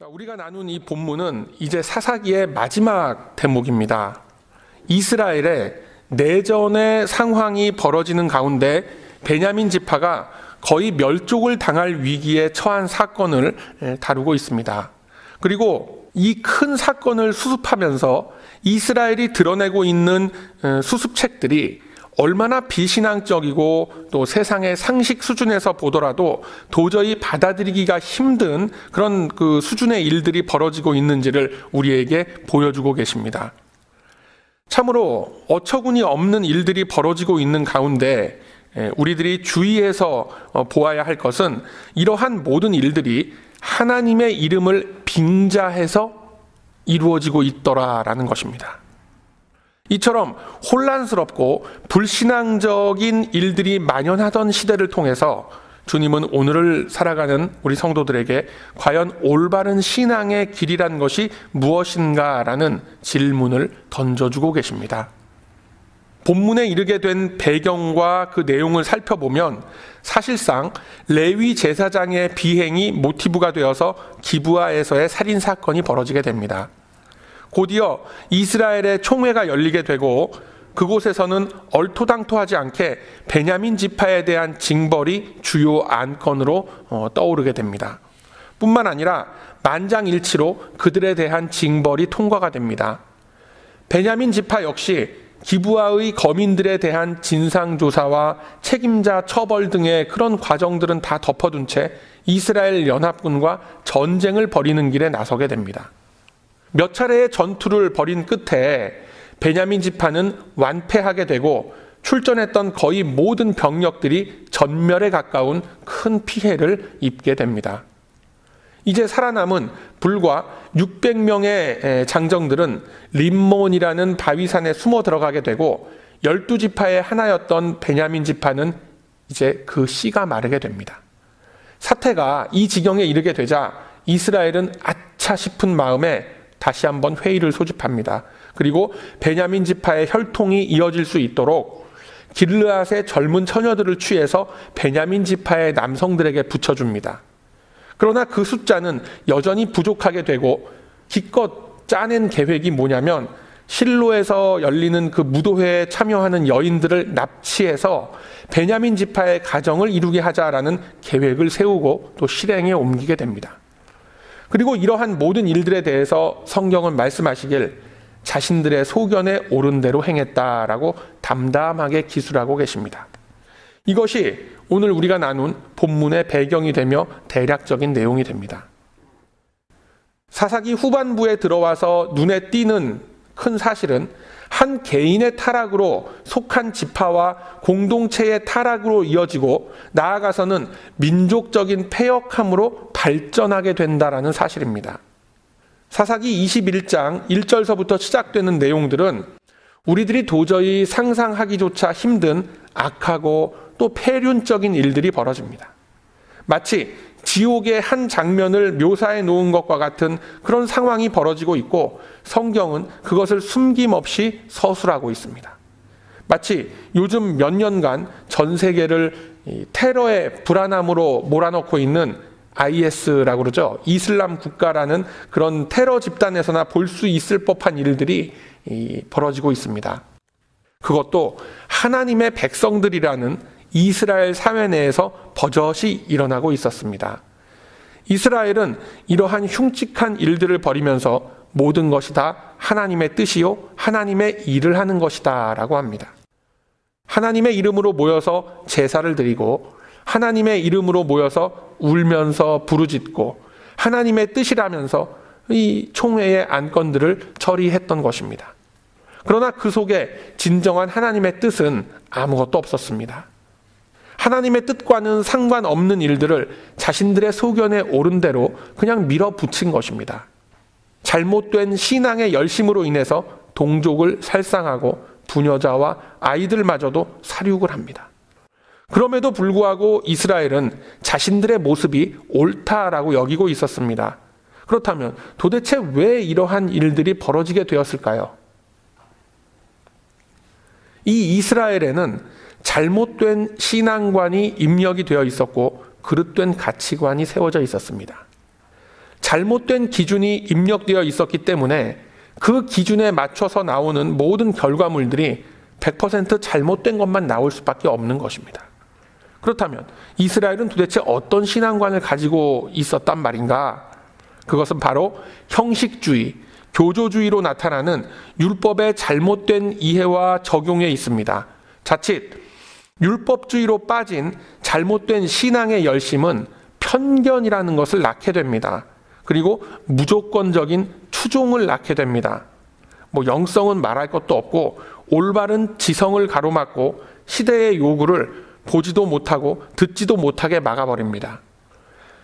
우리가 나눈 이 본문은 이제 사사기의 마지막 대목입니다. 이스라엘의 내전의 상황이 벌어지는 가운데 베냐민 지파가 거의 멸족을 당할 위기에 처한 사건을 다루고 있습니다. 그리고 이 큰 사건을 수습하면서 이스라엘이 드러내고 있는 수습책들이 얼마나 비신앙적이고 또 세상의 상식 수준에서 보더라도 도저히 받아들이기가 힘든 그런 그 수준의 일들이 벌어지고 있는지를 우리에게 보여주고 계십니다. 참으로 어처구니 없는 일들이 벌어지고 있는 가운데 우리들이 주의해서 보아야 할 것은 이러한 모든 일들이 하나님의 이름을 빙자해서 이루어지고 있더라라는 것입니다. 이처럼 혼란스럽고 불신앙적인 일들이 만연하던 시대를 통해서 주님은 오늘을 살아가는 우리 성도들에게 과연 올바른 신앙의 길이란 것이 무엇인가라는 질문을 던져주고 계십니다. 본문에 이르게 된 배경과 그 내용을 살펴보면 사실상 레위 제사장의 비행이 모티브가 되어서 기브아에서의 살인사건이 벌어지게 됩니다. 곧이어 이스라엘의 총회가 열리게 되고 그곳에서는 얼토당토하지 않게 베냐민 지파에 대한 징벌이 주요 안건으로 떠오르게 됩니다. 뿐만 아니라 만장일치로 그들에 대한 징벌이 통과가 됩니다. 베냐민 지파 역시 기브아의 거민들에 대한 진상조사와 책임자 처벌 등의 그런 과정들은 다 덮어둔 채 이스라엘 연합군과 전쟁을 벌이는 길에 나서게 됩니다. 몇 차례의 전투를 벌인 끝에 베냐민 지파는 완패하게 되고 출전했던 거의 모든 병력들이 전멸에 가까운 큰 피해를 입게 됩니다. 이제 살아남은 불과 600명의 장정들은 림몬이라는 바위산에 숨어 들어가게 되고 12지파의 하나였던 베냐민 지파는 이제 그 씨가 마르게 됩니다. 사태가 이 지경에 이르게 되자 이스라엘은 아차 싶은 마음에 다시 한번 회의를 소집합니다. 그리고 베냐민 지파의 혈통이 이어질 수 있도록 길르앗의 젊은 처녀들을 취해서 베냐민 지파의 남성들에게 붙여줍니다. 그러나 그 숫자는 여전히 부족하게 되고 기껏 짜낸 계획이 뭐냐면 실로에서 열리는 그 무도회에 참여하는 여인들을 납치해서 베냐민 지파의 가정을 이루게 하자라는 계획을 세우고 또 실행에 옮기게 됩니다. 그리고 이러한 모든 일들에 대해서 성경은 말씀하시길 자신들의 소견에 옳은 대로 행했다라고 담담하게 기술하고 계십니다. 이것이 오늘 우리가 나눈 본문의 배경이 되며 대략적인 내용이 됩니다. 사사기 후반부에 들어와서 눈에 띄는 큰 사실은 한 개인의 타락으로 속한 지파와 공동체의 타락으로 이어지고 나아가서는 민족적인 패역함으로 발전하게 된다라는 사실입니다. 사사기 21장 1절서부터 시작되는 내용들은 우리들이 도저히 상상하기조차 힘든 악하고 또 폐륜적인 일들이 벌어집니다. 마치 지옥의 한 장면을 묘사해 놓은 것과 같은 그런 상황이 벌어지고 있고 성경은 그것을 숨김없이 서술하고 있습니다. 마치 요즘 몇 년간 전 세계를 테러의 불안함으로 몰아넣고 있는 IS라고 그러죠. 이슬람 국가라는 그런 테러 집단에서나 볼 수 있을 법한 일들이 벌어지고 있습니다. 그것도 하나님의 백성들이라는 이스라엘 사회 내에서 버젓이 일어나고 있었습니다. 이스라엘은 이러한 흉측한 일들을 벌이면서 모든 것이 다 하나님의 뜻이요 하나님의 일을 하는 것이다 라고 합니다. 하나님의 이름으로 모여서 제사를 드리고 하나님의 이름으로 모여서 울면서 부르짖고 하나님의 뜻이라면서 이 총회의 안건들을 처리했던 것입니다. 그러나 그 속에 진정한 하나님의 뜻은 아무것도 없었습니다. 하나님의 뜻과는 상관없는 일들을 자신들의 소견에 옳은 대로 그냥 밀어붙인 것입니다. 잘못된 신앙의 열심으로 인해서 동족을 살상하고 부녀자와 아이들마저도 살육을 합니다. 그럼에도 불구하고 이스라엘은 자신들의 모습이 옳다라고 여기고 있었습니다. 그렇다면 도대체 왜 이러한 일들이 벌어지게 되었을까요? 이 이스라엘에는 잘못된 신앙관이 입력이 되어 있었고 그릇된 가치관이 세워져 있었습니다. 잘못된 기준이 입력되어 있었기 때문에 그 기준에 맞춰서 나오는 모든 결과물들이 100% 잘못된 것만 나올 수밖에 없는 것입니다. 그렇다면 이스라엘은 도대체 어떤 신앙관을 가지고 있었단 말인가? 그것은 바로 형식주의, 교조주의로 나타나는 율법의 잘못된 이해와 적용에 있습니다. 자칫 율법주의로 빠진 잘못된 신앙의 열심은 편견이라는 것을 낳게 됩니다. 그리고 무조건적인 추종을 낳게 됩니다. 영성은 말할 것도 없고 올바른 지성을 가로막고 시대의 요구를 보지도 못하고 듣지도 못하게 막아버립니다.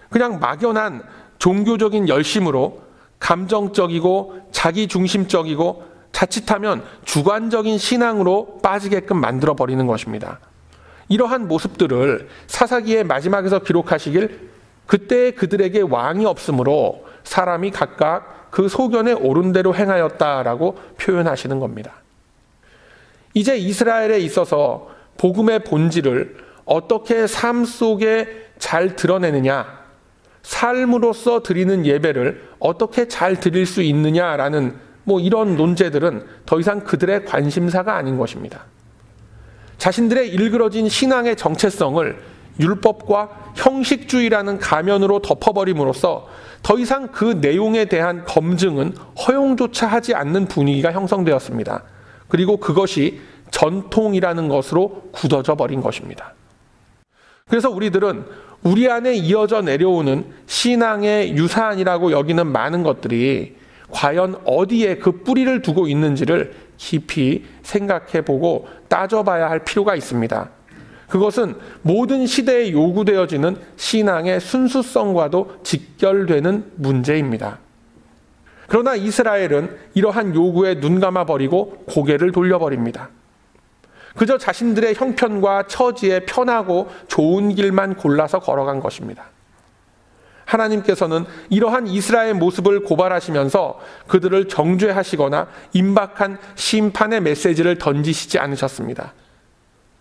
그냥 막연한 종교적인 열심으로 감정적이고 자기중심적이고 자칫하면 주관적인 신앙으로 빠지게끔 만들어버리는 것입니다. 이러한 모습들을 사사기의 마지막에서 기록하시길 그때 그들에게 왕이 없으므로 사람이 각각 그 소견에 옳은 대로 행하였다라고 표현하시는 겁니다. 이제 이스라엘에 있어서 복음의 본질을 어떻게 삶 속에 잘 드러내느냐, 삶으로서 드리는 예배를 어떻게 잘 드릴 수 있느냐라는 이런 논제들은 더 이상 그들의 관심사가 아닌 것입니다. 자신들의 일그러진 신앙의 정체성을 율법과 형식주의라는 가면으로 덮어버림으로써 더 이상 그 내용에 대한 검증은 허용조차 하지 않는 분위기가 형성되었습니다. 그리고 그것이 전통이라는 것으로 굳어져 버린 것입니다. 그래서 우리들은 우리 안에 이어져 내려오는 신앙의 유산이라고 여기는 많은 것들이 과연 어디에 그 뿌리를 두고 있는지를 깊이 생각해 보고 따져봐야 할 필요가 있습니다. 그것은 모든 시대에 요구되어지는 신앙의 순수성과도 직결되는 문제입니다. 그러나 이스라엘은 이러한 요구에 눈 감아버리고 고개를 돌려버립니다. 그저 자신들의 형편과 처지에 편하고 좋은 길만 골라서 걸어간 것입니다. 하나님께서는 이러한 이스라엘 모습을 고발하시면서 그들을 정죄하시거나 임박한 심판의 메시지를 던지시지 않으셨습니다.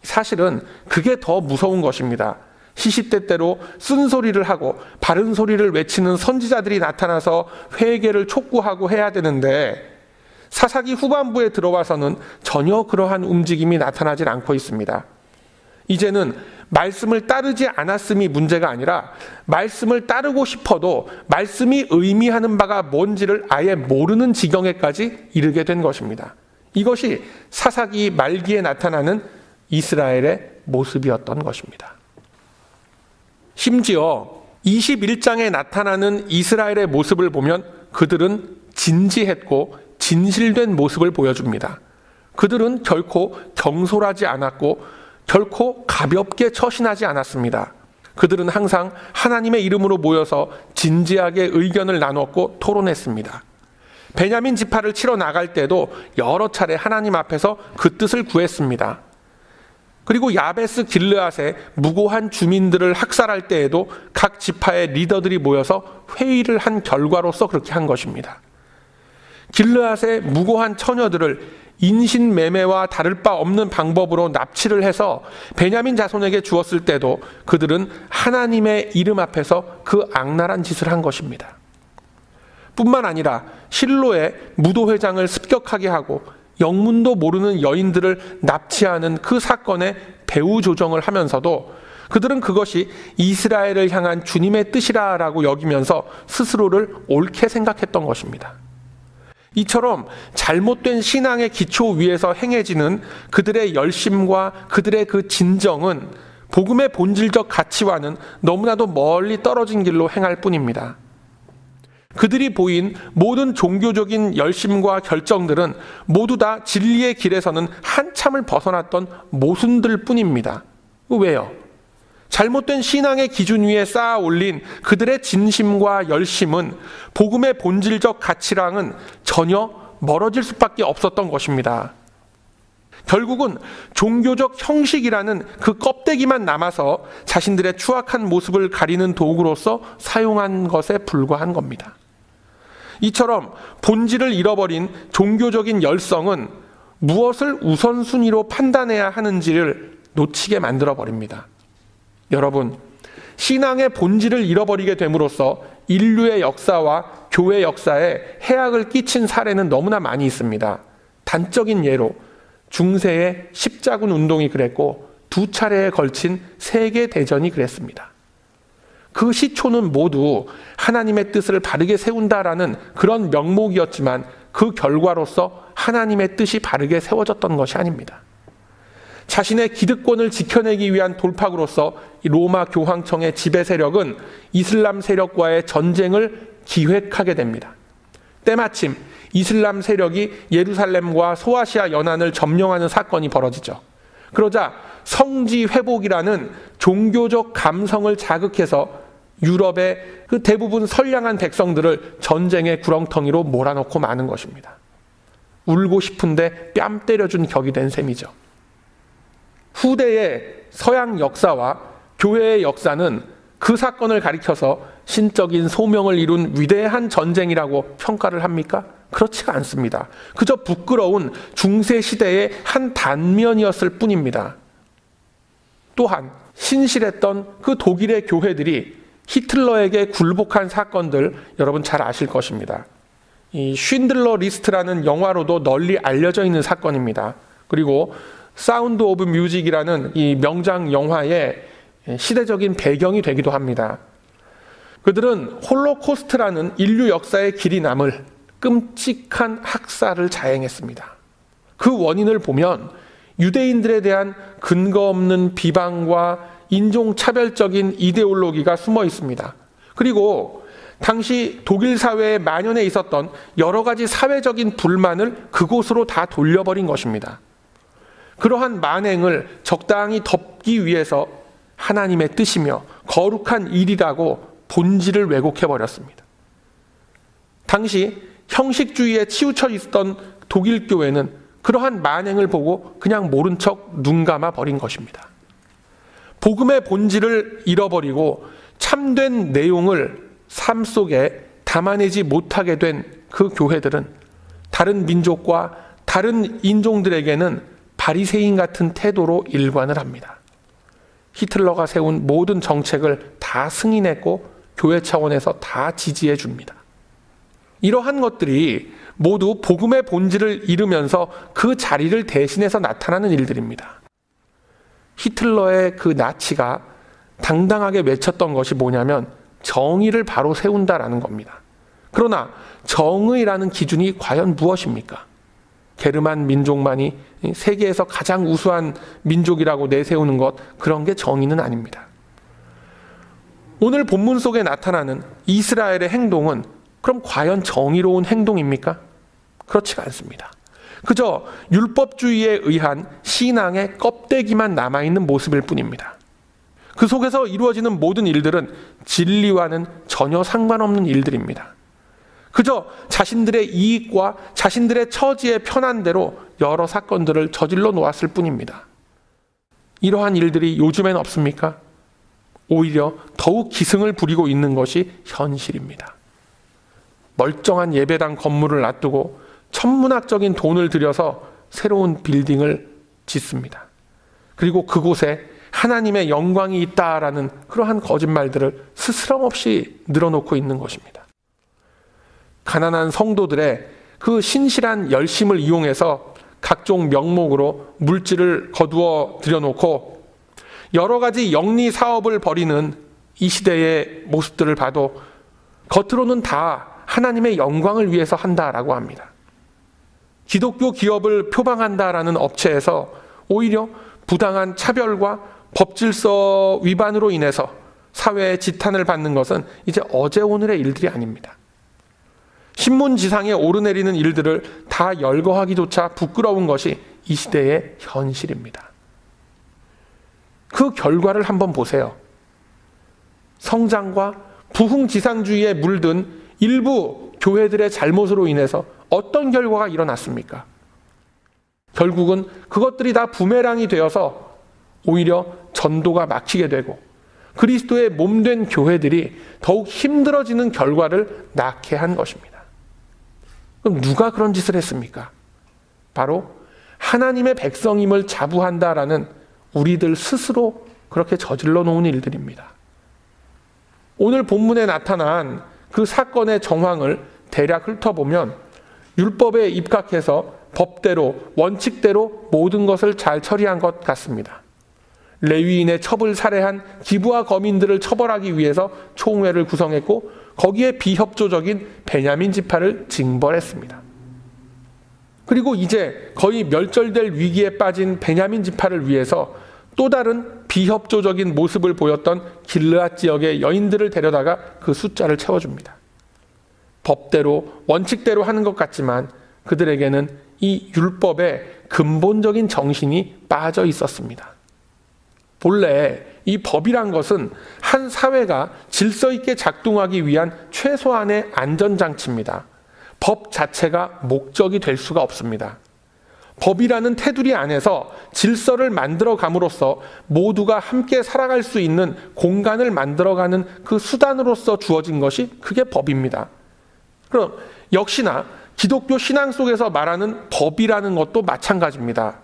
사실은 그게 더 무서운 것입니다. 시시때때로 쓴소리를 하고 바른 소리를 외치는 선지자들이 나타나서 회개를 촉구하고 해야 되는데 사사기 후반부에 들어와서는 전혀 그러한 움직임이 나타나질 않고 있습니다. 이제는 말씀을 따르지 않았음이 문제가 아니라 말씀을 따르고 싶어도 말씀이 의미하는 바가 뭔지를 아예 모르는 지경에까지 이르게 된 것입니다. 이것이 사사기 말기에 나타나는 이스라엘의 모습이었던 것입니다. 심지어 21장에 나타나는 이스라엘의 모습을 보면 그들은 진지했고 진실된 모습을 보여줍니다. 그들은 결코 경솔하지 않았고 결코 가볍게 처신하지 않았습니다. 그들은 항상 하나님의 이름으로 모여서 진지하게 의견을 나눴고 토론했습니다. 베냐민 지파를 치러 나갈 때도 여러 차례 하나님 앞에서 그 뜻을 구했습니다. 그리고 야베스 길르앗의 무고한 주민들을 학살할 때에도 각 지파의 리더들이 모여서 회의를 한 결과로서 그렇게 한 것입니다. 길르앗의 무고한 처녀들을 인신매매와 다를 바 없는 방법으로 납치를 해서 베냐민 자손에게 주었을 때도 그들은 하나님의 이름 앞에서 그 악랄한 짓을 한 것입니다. 뿐만 아니라 실로의 무도회장을 습격하게 하고 영문도 모르는 여인들을 납치하는 그 사건의 배후 조정을 하면서도 그들은 그것이 이스라엘을 향한 주님의 뜻이라고 여기면서 스스로를 옳게 생각했던 것입니다. 이처럼 잘못된 신앙의 기초 위에서 행해지는 그들의 열심과 그들의 그 진정은 복음의 본질적 가치와는 너무나도 멀리 떨어진 길로 행할 뿐입니다. 그들이 보인 모든 종교적인 열심과 결정들은 모두 다 진리의 길에서는 한참을 벗어났던 모순들 뿐입니다. 왜요? 잘못된 신앙의 기준 위에 쌓아 올린 그들의 진심과 열심은 복음의 본질적 가치랑은 전혀 멀어질 수밖에 없었던 것입니다. 결국은 종교적 형식이라는 그 껍데기만 남아서 자신들의 추악한 모습을 가리는 도구로서 사용한 것에 불과한 겁니다. 이처럼 본질을 잃어버린 종교적인 열성은 무엇을 우선순위로 판단해야 하는지를 놓치게 만들어버립니다. 여러분, 신앙의 본질을 잃어버리게 됨으로써 인류의 역사와 교회 역사에 해악을 끼친 사례는 너무나 많이 있습니다. 단적인 예로 중세의 십자군 운동이 그랬고 2차례에 걸친 세계대전이 그랬습니다. 그 시초는 모두 하나님의 뜻을 바르게 세운다라는 그런 명목이었지만 그 결과로서 하나님의 뜻이 바르게 세워졌던 것이 아닙니다. 자신의 기득권을 지켜내기 위한 돌파구로서 로마 교황청의 지배 세력은 이슬람 세력과의 전쟁을 기획하게 됩니다. 때마침 이슬람 세력이 예루살렘과 소아시아 연안을 점령하는 사건이 벌어지죠. 그러자 성지 회복이라는 종교적 감성을 자극해서 유럽의 그 대부분 선량한 백성들을 전쟁의 구렁텅이로 몰아넣고 마는 것입니다. 울고 싶은데 뺨 때려준 격이 된 셈이죠. 후대의 서양 역사와 교회의 역사는 그 사건을 가리켜서 신적인 소명을 이룬 위대한 전쟁이라고 평가를 합니까? 그렇지가 않습니다. 그저 부끄러운 중세 시대의 한 단면이었을 뿐입니다. 또한 신실했던 그 독일의 교회들이 히틀러에게 굴복한 사건들 여러분 잘 아실 것입니다. 이 쉰들러 리스트라는 영화로도 널리 알려져 있는 사건입니다. 그리고 사운드 오브 뮤직이라는 이 명장 영화의 시대적인 배경이 되기도 합니다. 그들은 홀로코스트라는 인류 역사의 길이 남을 끔찍한 학살을 자행했습니다. 그 원인을 보면 유대인들에 대한 근거 없는 비방과 인종차별적인 이데올로기가 숨어 있습니다. 그리고 당시 독일 사회에 만연해 있었던 여러 가지 사회적인 불만을 그곳으로 다 돌려버린 것입니다. 그러한 만행을 적당히 덮기 위해서 하나님의 뜻이며 거룩한 일이라고 본질을 왜곡해버렸습니다. 당시 형식주의에 치우쳐 있던 독일 교회는 그러한 만행을 보고 그냥 모른 척 눈 감아 버린 것입니다. 복음의 본질을 잃어버리고 참된 내용을 삶 속에 담아내지 못하게 된 그 교회들은 다른 민족과 다른 인종들에게는 바리새인 같은 태도로 일관을 합니다. 히틀러가 세운 모든 정책을 다 승인했고 교회 차원에서 다 지지해 줍니다. 이러한 것들이 모두 복음의 본질을 잃으면서 그 자리를 대신해서 나타나는 일들입니다. 히틀러의 그 나치가 당당하게 외쳤던 것이 뭐냐면 정의를 바로 세운다라는 겁니다. 그러나 정의라는 기준이 과연 무엇입니까? 게르만 민족만이 세계에서 가장 우수한 민족이라고 내세우는 것, 그런 게 정의는 아닙니다. 오늘 본문 속에 나타나는 이스라엘의 행동은 그럼 과연 정의로운 행동입니까? 그렇지가 않습니다. 그저 율법주의에 의한 신앙의 껍데기만 남아있는 모습일 뿐입니다. 그 속에서 이루어지는 모든 일들은 진리와는 전혀 상관없는 일들입니다. 그저 자신들의 이익과 자신들의 처지에 편한 대로 여러 사건들을 저질러 놓았을 뿐입니다. 이러한 일들이 요즘엔 없습니까? 오히려 더욱 기승을 부리고 있는 것이 현실입니다. 멀쩡한 예배당 건물을 놔두고 천문학적인 돈을 들여서 새로운 빌딩을 짓습니다. 그리고 그곳에 하나님의 영광이 있다라는 그러한 거짓말들을 스스럼없이 늘어놓고 있는 것입니다. 가난한 성도들의 그 신실한 열심을 이용해서 각종 명목으로 물질을 거두어 들여놓고 여러 가지 영리 사업을 벌이는 이 시대의 모습들을 봐도 겉으로는 다 하나님의 영광을 위해서 한다라고 합니다. 기독교 기업을 표방한다라는 업체에서 오히려 부당한 차별과 법질서 위반으로 인해서 사회의 지탄을 받는 것은 이제 어제 오늘의 일들이 아닙니다. 신문지상에 오르내리는 일들을 다 열거하기조차 부끄러운 것이 이 시대의 현실입니다. 그 결과를 한번 보세요. 성장과 부흥지상주의에 물든 일부 교회들의 잘못으로 인해서 어떤 결과가 일어났습니까? 결국은 그것들이 다 부메랑이 되어서 오히려 전도가 막히게 되고 그리스도의 몸된 교회들이 더욱 힘들어지는 결과를 낳게 한 것입니다. 그럼 누가 그런 짓을 했습니까? 바로 하나님의 백성임을 자부한다라는 우리들 스스로 그렇게 저질러 놓은 일들입니다. 오늘 본문에 나타난 그 사건의 정황을 대략 훑어보면 율법에 입각해서 법대로 원칙대로 모든 것을 잘 처리한 것 같습니다. 레위인의 첩을 살해한 기브아 거민들을 처벌하기 위해서 총회를 구성했고 거기에 비협조적인 베냐민 지파를 징벌했습니다. 그리고 이제 거의 멸절될 위기에 빠진 베냐민 지파를 위해서 또 다른 비협조적인 모습을 보였던 길르앗 지역의 여인들을 데려다가 그 숫자를 채워줍니다. 법대로 원칙대로 하는 것 같지만 그들에게는 이 율법의 근본적인 정신이 빠져 있었습니다. 본래 이 법이란 것은 한 사회가 질서 있게 작동하기 위한 최소한의 안전장치입니다. 법 자체가 목적이 될 수가 없습니다. 법이라는 테두리 안에서 질서를 만들어 감으로써 모두가 함께 살아갈 수 있는 공간을 만들어가는 그 수단으로서 주어진 것이 그게 법입니다. 그럼 역시나 기독교 신앙 속에서 말하는 법이라는 것도 마찬가지입니다.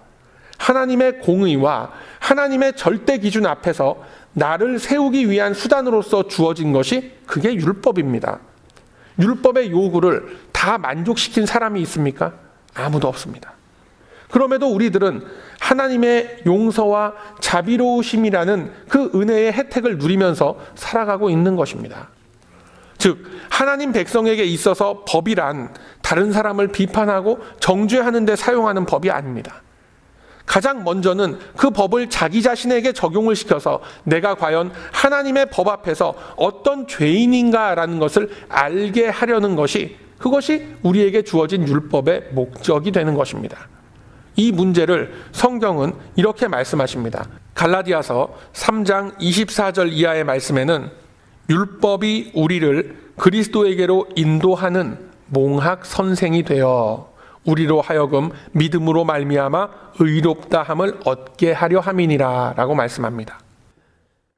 하나님의 공의와 하나님의 절대 기준 앞에서 나를 세우기 위한 수단으로서 주어진 것이 그게 율법입니다. 율법의 요구를 다 만족시킨 사람이 있습니까? 아무도 없습니다. 그럼에도 우리들은 하나님의 용서와 자비로우심이라는 그 은혜의 혜택을 누리면서 살아가고 있는 것입니다. 즉 하나님 백성에게 있어서 법이란 다른 사람을 비판하고 정죄하는 데 사용하는 법이 아닙니다. 가장 먼저는 그 법을 자기 자신에게 적용을 시켜서 내가 과연 하나님의 법 앞에서 어떤 죄인인가라는 것을 알게 하려는 것이 그것이 우리에게 주어진 율법의 목적이 되는 것입니다. 이 문제를 성경은 이렇게 말씀하십니다. 갈라디아서 3장 24절 이하의 말씀에는 율법이 우리를 그리스도에게로 인도하는 몽학 선생이 되어 우리로 하여금 믿음으로 말미암아 의롭다 함을 얻게 하려 함이니라 라고 말씀합니다.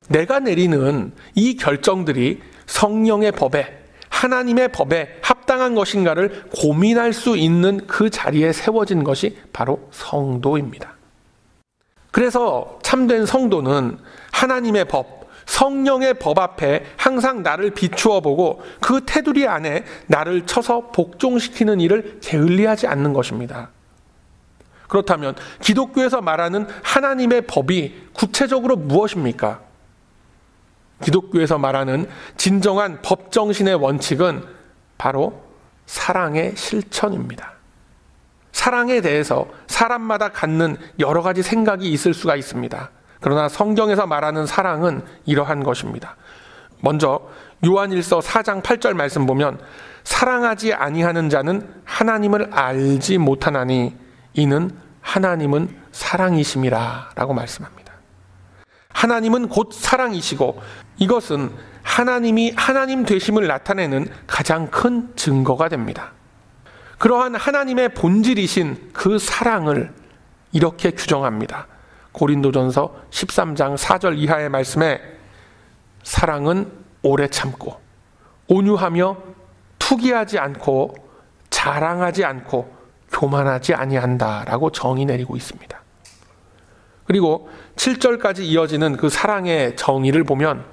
내가 내리는 이 결정들이 성령의 법에 하나님의 법에 합당한 것인가를 고민할 수 있는 그 자리에 세워진 것이 바로 성도입니다. 그래서 참된 성도는 하나님의 법, 성령의 법 앞에 항상 나를 비추어 보고 그 테두리 안에 나를 쳐서 복종시키는 일을 게을리하지 않는 것입니다. 그렇다면 기독교에서 말하는 하나님의 법이 구체적으로 무엇입니까? 기독교에서 말하는 진정한 법정신의 원칙은 바로 사랑의 실천입니다. 사랑에 대해서 사람마다 갖는 여러 가지 생각이 있을 수가 있습니다. 그러나 성경에서 말하는 사랑은 이러한 것입니다. 먼저 요한일서 4장 8절 말씀 보면 사랑하지 아니하는 자는 하나님을 알지 못하나니 이는 하나님은 사랑이심이라 라고 말씀합니다. 하나님은 곧 사랑이시고 이것은 하나님이 하나님 되심을 나타내는 가장 큰 증거가 됩니다. 그러한 하나님의 본질이신 그 사랑을 이렇게 규정합니다. 고린도전서 13장 4절 이하의 말씀에 사랑은 오래 참고 온유하며 투기하지 않고 자랑하지 않고 교만하지 아니한다라고 정의 내리고 있습니다. 그리고 7절까지 이어지는 그 사랑의 정의를 보면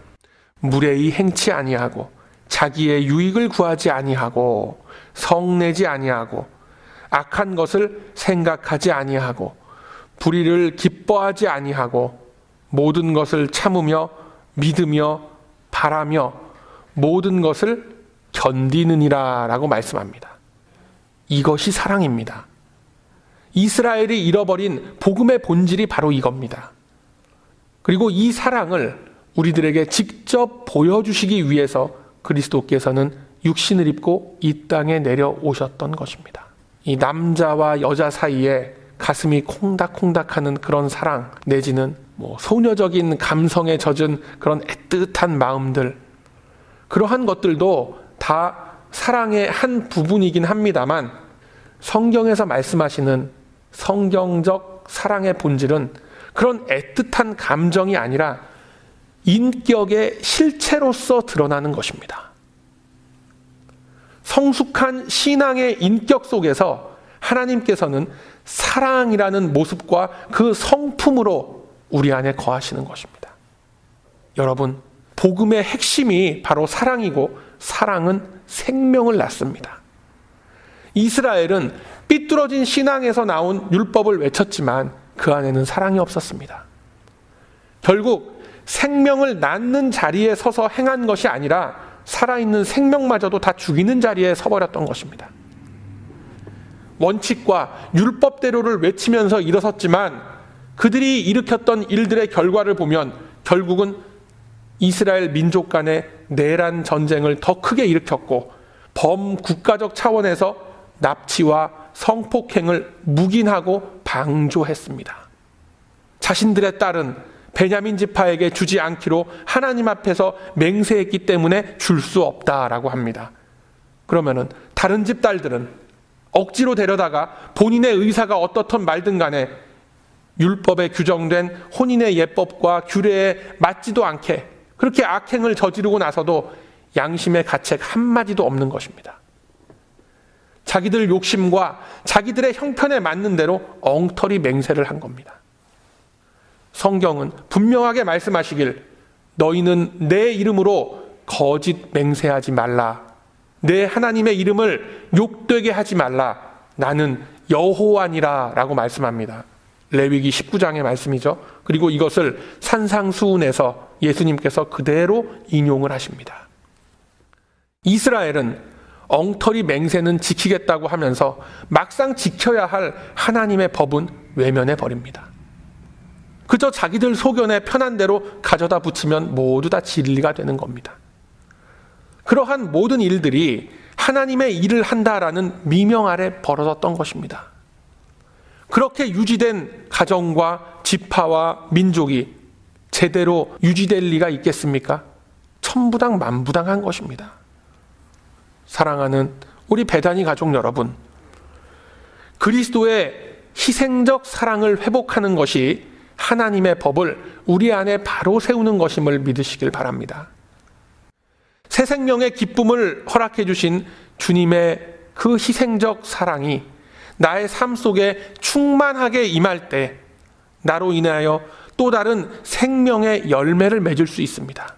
무례히 행치 아니하고 자기의 유익을 구하지 아니하고 성내지 아니하고 악한 것을 생각하지 아니하고 불의를 기뻐하지 아니하고 모든 것을 참으며 믿으며 바라며 모든 것을 견디느니라 라고 말씀합니다. 이것이 사랑입니다. 이스라엘이 잃어버린 복음의 본질이 바로 이겁니다. 그리고 이 사랑을 우리들에게 직접 보여주시기 위해서 그리스도께서는 육신을 입고 이 땅에 내려오셨던 것입니다. 이 남자와 여자 사이에 가슴이 콩닥콩닥하는 그런 사랑 내지는 소녀적인 감성에 젖은 그런 애틋한 마음들, 그러한 것들도 다 사랑의 한 부분이긴 합니다만 성경에서 말씀하시는 성경적 사랑의 본질은 그런 애틋한 감정이 아니라 인격의 실체로서 드러나는 것입니다. 성숙한 신앙의 인격 속에서 하나님께서는 사랑이라는 모습과 그 성품으로 우리 안에 거하시는 것입니다. 여러분, 복음의 핵심이 바로 사랑이고 사랑은 생명을 낳습니다. 이스라엘은 삐뚤어진 신앙에서 나온 율법을 외쳤지만 그 안에는 사랑이 없었습니다. 결국 생명을 낳는 자리에 서서 행한 것이 아니라 살아있는 생명마저도 다 죽이는 자리에 서버렸던 것입니다. 원칙과 율법대로를 외치면서 일어섰지만 그들이 일으켰던 일들의 결과를 보면 결국은 이스라엘 민족 간의 내란 전쟁을 더 크게 일으켰고 범국가적 차원에서 납치와 성폭행을 묵인하고 방조했습니다. 자신들의 딸은 베냐민 지파에게 주지 않기로 하나님 앞에서 맹세했기 때문에 줄 수 없다라고 합니다. 그러면은 다른 집 딸들은 억지로 데려다가 본인의 의사가 어떻든 말든 간에 율법에 규정된 혼인의 예법과 규례에 맞지도 않게 그렇게 악행을 저지르고 나서도 양심의 가책 한마디도 없는 것입니다. 자기들 욕심과 자기들의 형편에 맞는 대로 엉터리 맹세를 한 겁니다. 성경은 분명하게 말씀하시길 너희는 내 이름으로 거짓 맹세하지 말라. 내 하나님의 이름을 욕되게 하지 말라. 나는 여호와니라 라고 말씀합니다. 레위기 19장의 말씀이죠. 그리고 이것을 산상수훈에서 예수님께서 그대로 인용을 하십니다. 이스라엘은 엉터리 맹세는 지키겠다고 하면서 막상 지켜야 할 하나님의 법은 외면해 버립니다. 그저 자기들 소견에 편한 대로 가져다 붙이면 모두 다 진리가 되는 겁니다. 그러한 모든 일들이 하나님의 일을 한다라는 미명 아래 벌어졌던 것입니다. 그렇게 유지된 가정과 지파와 민족이 제대로 유지될 리가 있겠습니까? 천부당 만부당한 것입니다. 사랑하는 우리 베다니 가족 여러분, 그리스도의 희생적 사랑을 회복하는 것이 하나님의 법을 우리 안에 바로 세우는 것임을 믿으시길 바랍니다. 새 생명의 기쁨을 허락해 주신 주님의 그 희생적 사랑이 나의 삶 속에 충만하게 임할 때 나로 인하여 또 다른 생명의 열매를 맺을 수 있습니다.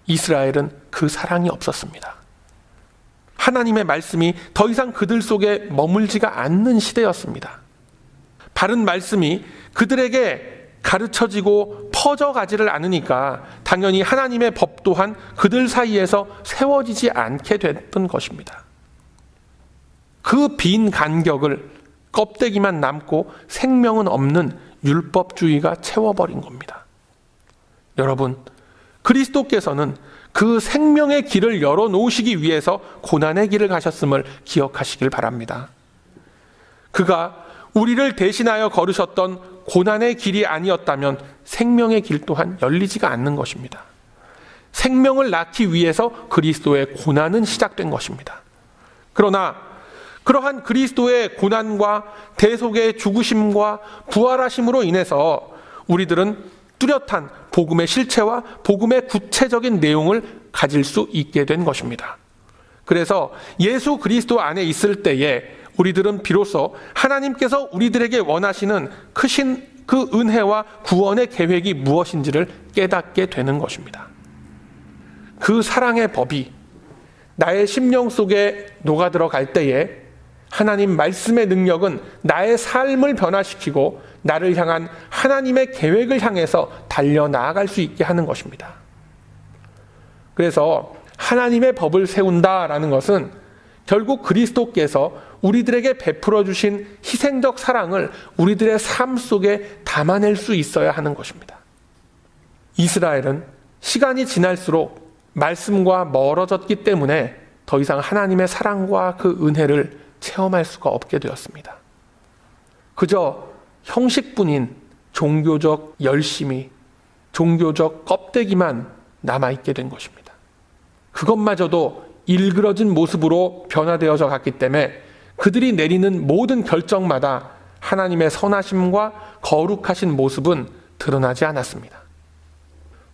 이스라엘은 그 사랑이 없었습니다. 하나님의 말씀이 더 이상 그들 속에 머물지가 않는 시대였습니다. 바른 말씀이 그들에게 가르쳐지고 퍼져가지를 않으니까 당연히 하나님의 법 또한 그들 사이에서 세워지지 않게 됐던 것입니다. 그 빈 간격을 껍데기만 남고 생명은 없는 율법주의가 채워버린 겁니다. 여러분, 그리스도께서는 그 생명의 길을 열어놓으시기 위해서 고난의 길을 가셨음을 기억하시길 바랍니다. 그가 우리를 대신하여 걸으셨던 고난의 길이 아니었다면 생명의 길 또한 열리지가 않는 것입니다. 생명을 낳기 위해서 그리스도의 고난은 시작된 것입니다. 그러나 그러한 그리스도의 고난과 대속의 죽으심과 부활하심으로 인해서 우리들은 뚜렷한 복음의 실체와 복음의 구체적인 내용을 가질 수 있게 된 것입니다. 그래서 예수 그리스도 안에 있을 때에 우리들은 비로소 하나님께서 우리들에게 원하시는 크신 그 은혜와 구원의 계획이 무엇인지를 깨닫게 되는 것입니다. 그 사랑의 법이 나의 심령 속에 녹아들어갈 때에 하나님 말씀의 능력은 나의 삶을 변화시키고 나를 향한 하나님의 계획을 향해서 달려나아갈 수 있게 하는 것입니다. 그래서 하나님의 법을 세운다라는 것은 결국 그리스도께서 우리들에게 베풀어 주신 희생적 사랑을 우리들의 삶 속에 담아낼 수 있어야 하는 것입니다. 이스라엘은 시간이 지날수록 말씀과 멀어졌기 때문에 더 이상 하나님의 사랑과 그 은혜를 체험할 수가 없게 되었습니다. 그저 형식뿐인 종교적 열심이, 종교적 껍데기만 남아있게 된 것입니다. 그것마저도 일그러진 모습으로 변화되어져 갔기 때문에 그들이 내리는 모든 결정마다 하나님의 선하심과 거룩하신 모습은 드러나지 않았습니다.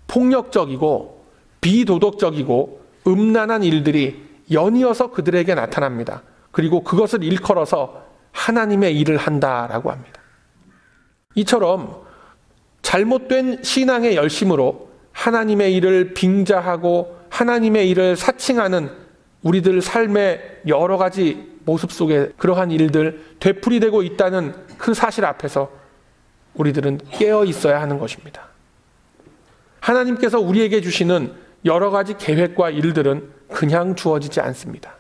폭력적이고 비도덕적이고 음란한 일들이 연이어서 그들에게 나타납니다. 그리고 그것을 일컬어서 하나님의 일을 한다라고 합니다. 이처럼 잘못된 신앙의 열심으로 하나님의 일을 빙자하고 하나님의 일을 사칭하는 우리들 삶의 여러 가지 모습 속에 그러한 일들 되풀이되고 있다는 그 사실 앞에서 우리들은 깨어 있어야 하는 것입니다. 하나님께서 우리에게 주시는 여러 가지 계획과 일들은 그냥 주어지지 않습니다.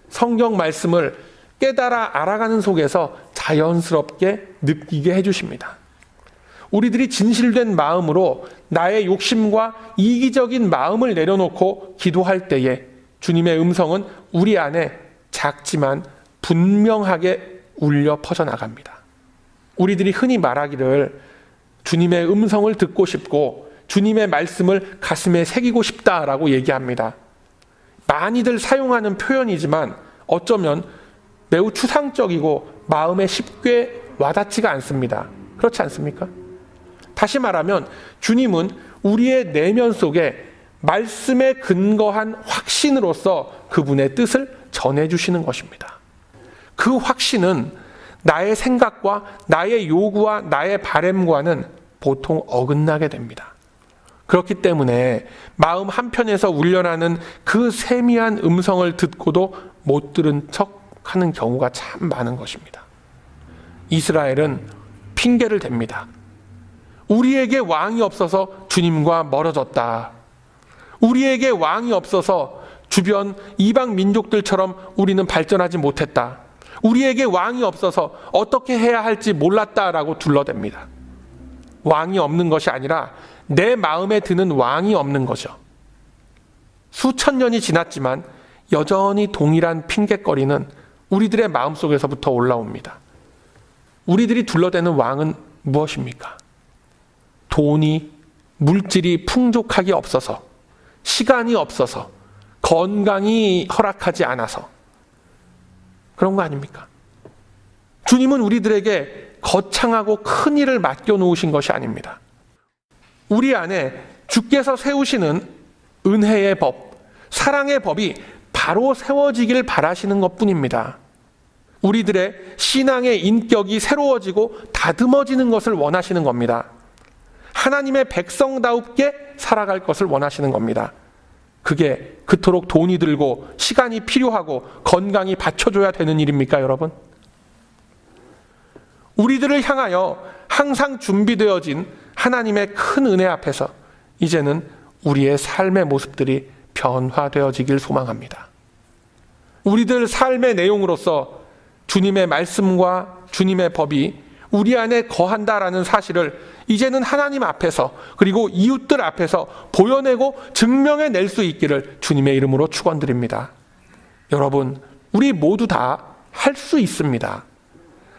성경 말씀을 깨달아 알아가는 속에서 자연스럽게 느끼게 해주십니다. 우리들이 진실된 마음으로 나의 욕심과 이기적인 마음을 내려놓고 기도할 때에 주님의 음성은 우리 안에 작지만 분명하게 울려 퍼져나갑니다. 우리들이 흔히 말하기를 주님의 음성을 듣고 싶고 주님의 말씀을 가슴에 새기고 싶다라고 얘기합니다. 많이들 사용하는 표현이지만 어쩌면 매우 추상적이고 마음에 쉽게 와닿지가 않습니다. 그렇지 않습니까? 다시 말하면 주님은 우리의 내면 속에 말씀에 근거한 확신으로서 그분의 뜻을 전해주시는 것입니다. 그 확신은 나의 생각과 나의 요구와 나의 바램과는 보통 어긋나게 됩니다. 그렇기 때문에 마음 한편에서 울려나는 그 세미한 음성을 듣고도 못 들은 척하는 경우가 참 많은 것입니다. 이스라엘은 핑계를 댑니다. 우리에게 왕이 없어서 주님과 멀어졌다. 우리에게 왕이 없어서 주변 이방 민족들처럼 우리는 발전하지 못했다. 우리에게 왕이 없어서 어떻게 해야 할지 몰랐다라고 둘러댑니다. 왕이 없는 것이 아니라 내 마음에 드는 왕이 없는 거죠. 수천 년이 지났지만 여전히 동일한 핑계거리는 우리들의 마음속에서부터 올라옵니다. 우리들이 둘러대는 왕은 무엇입니까? 돈이, 물질이 풍족하게 없어서, 시간이 없어서, 건강이 허락하지 않아서 그런 거 아닙니까? 주님은 우리들에게 거창하고 큰 일을 맡겨놓으신 것이 아닙니다. 우리 안에 주께서 세우시는 은혜의 법, 사랑의 법이 바로 세워지길 바라시는 것뿐입니다. 우리들의 신앙의 인격이 새로워지고 다듬어지는 것을 원하시는 겁니다. 하나님의 백성다웁게 살아갈 것을 원하시는 겁니다. 그게 그토록 돈이 들고 시간이 필요하고 건강이 받쳐줘야 되는 일입니까, 여러분? 우리들을 향하여 항상 준비되어진 하나님의 큰 은혜 앞에서 이제는 우리의 삶의 모습들이 변화되어지길 소망합니다. 우리들 삶의 내용으로서 주님의 말씀과 주님의 법이 우리 안에 거한다라는 사실을 이제는 하나님 앞에서 그리고 이웃들 앞에서 보여내고 증명해낼 수 있기를 주님의 이름으로 축원드립니다. 여러분, 우리 모두 다 할 수 있습니다.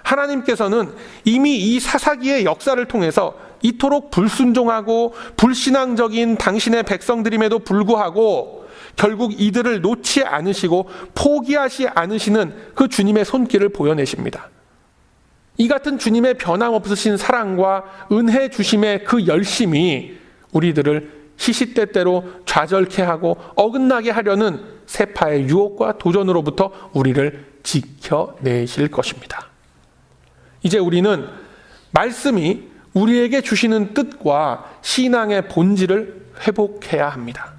하나님께서는 이미 이 사사기의 역사를 통해서 이토록 불순종하고 불신앙적인 당신의 백성들임에도 불구하고 결국 이들을 놓지 않으시고 포기하지 않으시는 그 주님의 손길을 보여내십니다. 이 같은 주님의 변함없으신 사랑과 은혜 주심의 그 열심이 우리들을 시시때때로 좌절케 하고 어긋나게 하려는 세파의 유혹과 도전으로부터 우리를 지켜내실 것입니다. 이제 우리는 말씀이 우리에게 주시는 뜻과 신앙의 본질을 회복해야 합니다.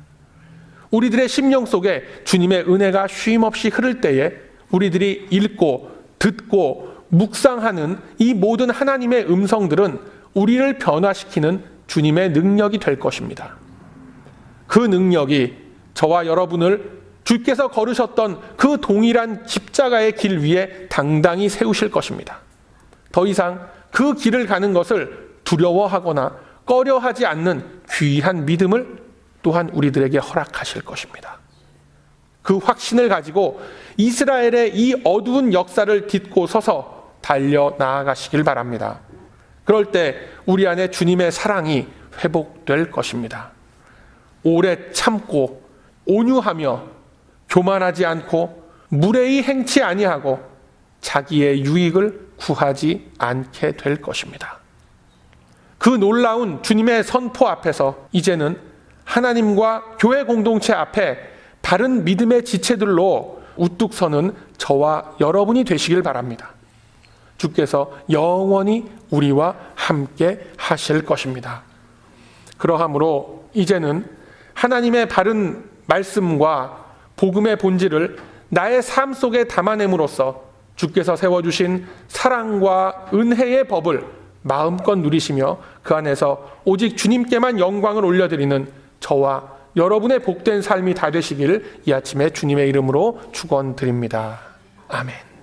우리들의 심령 속에 주님의 은혜가 쉼없이 흐를 때에 우리들이 읽고 듣고 묵상하는 이 모든 하나님의 음성들은 우리를 변화시키는 주님의 능력이 될 것입니다. 그 능력이 저와 여러분을 주께서 걸으셨던 그 동일한 십자가의 길 위에 당당히 세우실 것입니다. 더 이상 그 길을 가는 것을 두려워하거나 꺼려하지 않는 귀한 믿음을 또한 우리들에게 허락하실 것입니다. 그 확신을 가지고 이스라엘의 이 어두운 역사를 딛고 서서 달려 나아가시길 바랍니다. 그럴 때 우리 안에 주님의 사랑이 회복될 것입니다. 오래 참고 온유하며 교만하지 않고 무례히 행치 아니하고 자기의 유익을 구하지 않게 될 것입니다. 그 놀라운 주님의 선포 앞에서 이제는 하나님과 교회 공동체 앞에 바른 믿음의 지체들로 우뚝 서는 저와 여러분이 되시길 바랍니다. 주께서 영원히 우리와 함께 하실 것입니다. 그러하므로 이제는 하나님의 바른 말씀과 복음의 본질을 나의 삶 속에 담아냄으로써 주께서 세워주신 사랑과 은혜의 법을 마음껏 누리시며 그 안에서 오직 주님께만 영광을 올려드리는 저와 여러분의 복된 삶이 다 되시기를 이 아침에 주님의 이름으로 축원드립니다. 아멘.